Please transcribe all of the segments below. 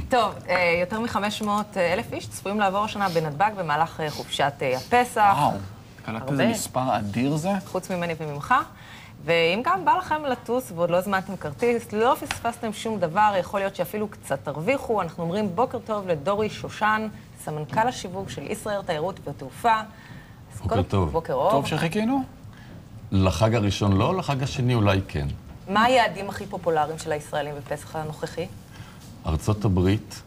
טוב, יותר מ-500,000 איש צפויים לעבור השנה בנתב"ג במהלך חופשת הפסח. וואו, קלט איזה מספר אדיר זה? חוץ ממני וממך. ואם גם בא לכם לטוס ועוד לא הזמנתם כרטיס, לא פספסתם שום דבר, יכול להיות שאפילו קצת תרוויחו. אנחנו אומרים בוקר טוב לדורי שושן, סמנכ"ל השיווק של ישראייר תיירות ותעופה. בוקר טוב. בוקר אור. טוב שחיכינו? לחג הראשון לא, לחג השני אולי כן. מה היעדים הכי פופולריים של הישראלים בפסח הנוכחי? ארצות הברית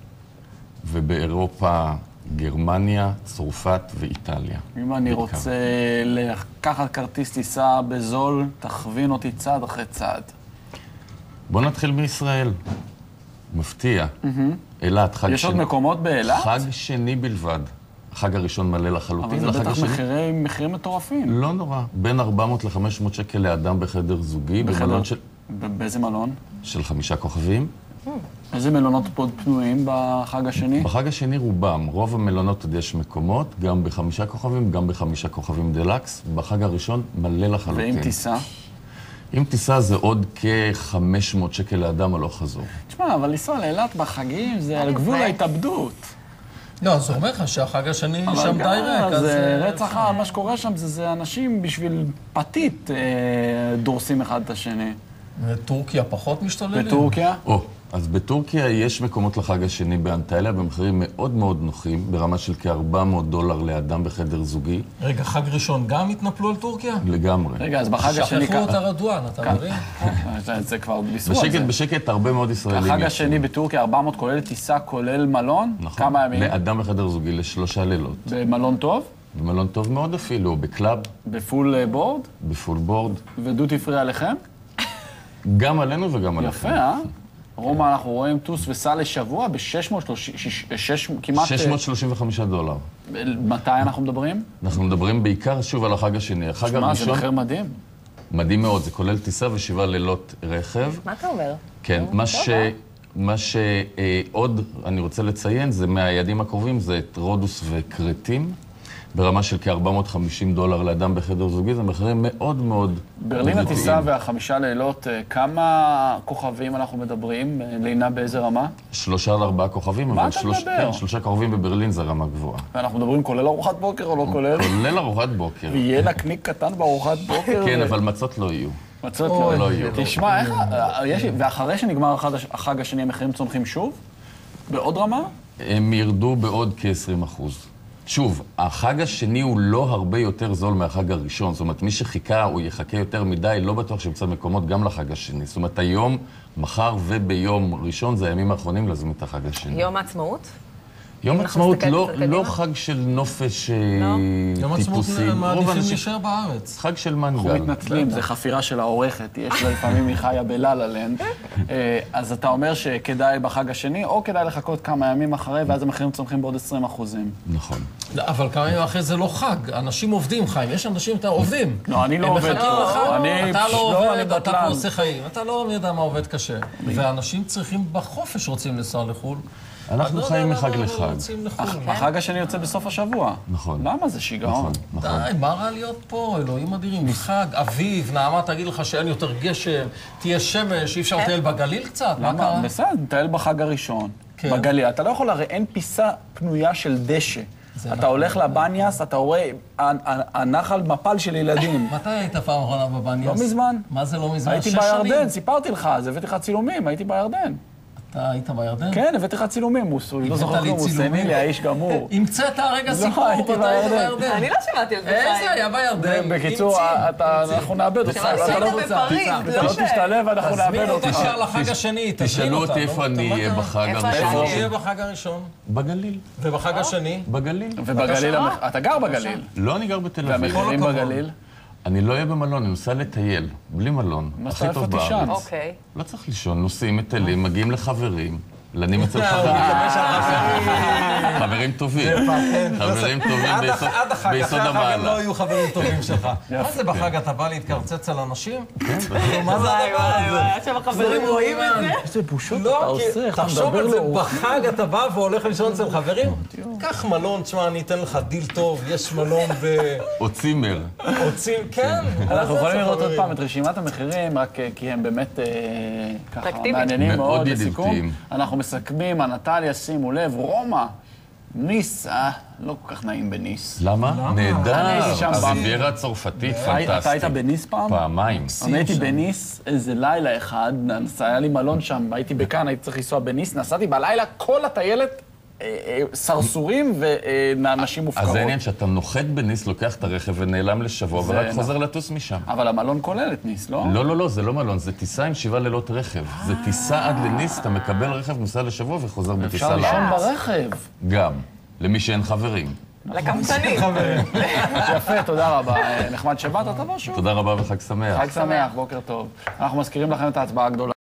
ובאירופה, גרמניה, צרפת ואיטליה. אם אני רוצה לקחת כרטיס טיסה בזול, תכווין אותי צעד אחרי צעד. בוא נתחיל מישראל. מפתיע. אילת, חג שני. יש עוד מקומות באילת? חג שני בלבד. החג הראשון מלא לחלוטין. אבל זה בטח מחירים מטורפים. לא נורא. בין 400 ל-500 שקל לאדם בחדר זוגי. במלון של... באיזה מלון? של 5 כוכבים. איזה מלונות פה פנויים בחג השני? בחג השני רובם. רוב המלונות עוד יש מקומות, גם ב5 כוכבים, גם ב5 כוכבים דלקס. בחג הראשון מלא לחלוטין. ואם טיסה? אם טיסה זה עוד כ-500 שקל לאדם הלוך חזור. תשמע, אבל לנסוע לאילת בחגים זה על גבול ההתאבדות. לא, אז הוא אומר לך שהחג השני שם די ריק, אז רצח, מה שקורה שם זה אנשים בשביל פתית דורסים אחד את השני. וטורקיה פחות משתוללים? בטורקיה? אז בטורקיה יש מקומות לחג השני באנטליה, במחירים מאוד מאוד נוחים, ברמה של כ-$400 לאדם בחדר זוגי. רגע, חג ראשון גם התנפלו על טורקיה? לגמרי. רגע, אז בחג השני... שכחו את ארדואן, אתה מבין? זה כבר ביסרו על זה. בשקט, הרבה מאוד ישראלים. החג השני בטורקיה, 400 כולל טיסה, כולל מלון? נכון. כמה ימים? לאדם בחדר זוגי ל3 לילות. במלון טוב? במלון טוב מאוד אפילו, בקלאב. בפול בורד? בפול בורד. ודוטי פרי עליכם? גם עלינו וגם עליכם. יפה, אה? רומא, אנחנו רואים טוס וסע לשבוע כמעט... $635. מתי אנחנו מדברים? אנחנו מדברים בעיקר שוב על החג השני. החג הראשון... זה מחיר מדהים. מדהים מאוד, זה כולל טיסה ו7 לילות רכב. מה אתה אומר? כן, מה שעוד אני רוצה לציין זה מהיעדים הקרובים, זה את רודוס וקרטים, ברמה של כ-$450 לאדם בחדר זוגי, זה מחירים מאוד מאוד... ברלין הטיסה וה5 לילות, כמה כוכבים אנחנו מדברים? לינה באיזה רמה? 3 עד 4 כוכבים, מה אתה מדבר? 3 כוכבים בברלין זה רמה גבוהה. ואנחנו מדברים כולל ארוחת בוקר או לא כולל? כולל ארוחת בוקר. ויהיה נקניק קטן בארוחת בוקר? כן, אבל מצות לא יהיו. מצות לא יהיו. תשמע, איך... ואחרי שנגמר החג השני, המחירים צומחים שוב? בעוד רמה? הם ירדו בעוד כ-20%. שוב, החג השני הוא לא הרבה יותר זול מהחג הראשון. זאת אומרת, מי שחיכה או יחכה יותר מדי, לא בטוח שימצא מקומות גם לחג השני. זאת אומרת, היום, מחר וביום ראשון, זה הימים האחרונים להזמין את החג השני. יום העצמאות? יום העצמאות לא חג של נופש טיפוסי. יום העצמאות מעדיפים להישאר בארץ. חג של מנגל. אנחנו מתנצלים, זה חפירה של העורכת, יש לה לפעמים היא חיה בלה-לה-לנד. אז אתה אומר שכדאי בחג השני, או כדאי לחכות כמה ימים אחרי, ואז המחירים צומחים בעוד 20%. נכון. אבל כמה ימים אחרי זה לא חג, אנשים עובדים, חיים, יש אנשים עובדים. לא, אני לא עובד פה. אתה לא עובד, אתה פה עושה חיים, אתה לא יודע מה עובד קשה. ואנשים צריכים בחופש רוצים לנסוע לחו"ל. אנחנו חיים מחג לחג. החג השני יוצא בסוף השבוע. נכון. למה זה שיגעון? די, מה רע להיות פה? אלוהים אדירים. חג, אביב, נעמה תגיד לך שאין יותר גשם, תהיה שמש, אי אפשר לטייל בגליל קצת? מה קרה? בסדר, נטייל בחג הראשון. בגליל. אתה לא יכול, הרי אין פיסה פנויה של דשא. אתה הולך לבניאס, אתה רואה הנחל מפל של ילדים. מתי היית פעם אחרונה בבניאס? לא מזמן. מה זה לא מזמן? הייתי בירדן, סיפרתי לך, אז הבאתי לך צילומים, הייתי בירדן. אתה היית בירדן? כן, הבאתי לך צילומים, מוסו. לא זוכר כלום, מוסנילי, האיש גמור. המצאת הרגע סיפור, לא, הייתי בירדן. אני לא שמעתי על זה. איזה היה בירדן? בקיצור, אנחנו נאבד אותך. אתה לא תשתלב, אנחנו נאבד אותך. תזמין אותי שער לחג השני, תשאלו אותי איפה אני אהיה בחג הראשון. איפה תהיה בחג הראשון? בגליל. ובחג השני? בגליל. ובגליל, אתה גר בגליל. לא, אני גר בתל אביב. והמחירים בגליל? אני לא אהיה במלון, אני נוסע לטייל, בלי מלון. הכי טוב בארץ. אוקיי. לא צריך לישון, נוסעים, מטיילים, מגיעים לחברים. לנים אצל חברים. חברים טובים. חברים טובים ביסוד המעלה. אחרי החג הם המעלה. לא יהיו חברים טובים שלך. מה זה בחג? אתה בא להתקרצץ על אנשים? כן, מה זה הדבר הזה? עכשיו החברים רואים את זה? איזה בושות אתה לא, עושה, איך אתה תחשוב מדבר על זה, לו. בחג אתה בא והולך לישון אצל חברים? קח מלון, תשמע, אני אתן לך דיל טוב, יש מלון או צימר. רוצים, כן. אנחנו יכולים לראות עוד פעם את רשימת המחירים, רק כי הם באמת ככה מעניינים מאוד לסיכום. אנחנו מסכמים, אנטליה, שימו לב, רומא, ניס, לא כל כך נעים בניס. למה? נהדר. הייתי שם הריביירה הצרפתית, פנטסטית. אתה היית בניס פעם? פעמיים. אני הייתי בניס איזה לילה אחד, היה לי מלון שם, הייתי בכאן, הייתי צריך לנסוע בניס, נסעתי בלילה, כל הטיילת סרסורים ואנשים מופקרות. אז זה העניין שאתה נוחת בניס, לוקח את הרכב ונעלם לשבוע, ורק חוזר לטוס משם. אבל המלון כולל את ניס, לא? לא, זה לא מלון, זה טיסה עם 7 לילות רכב. זה טיסה עד לניס, אתה מקבל רכב, נוסע לשבוע וחוזר בטיסה אפשר לישון לארץ. ברכב. גם, למי שאין חברים. לקמצנים. יפה, תודה רבה. נחמד שבאת, תבוא שוב. תודה רבה וחג שמח. חג שמח, בוקר טוב. אנחנו מזכירים לכם את ההצבעה הגדולה.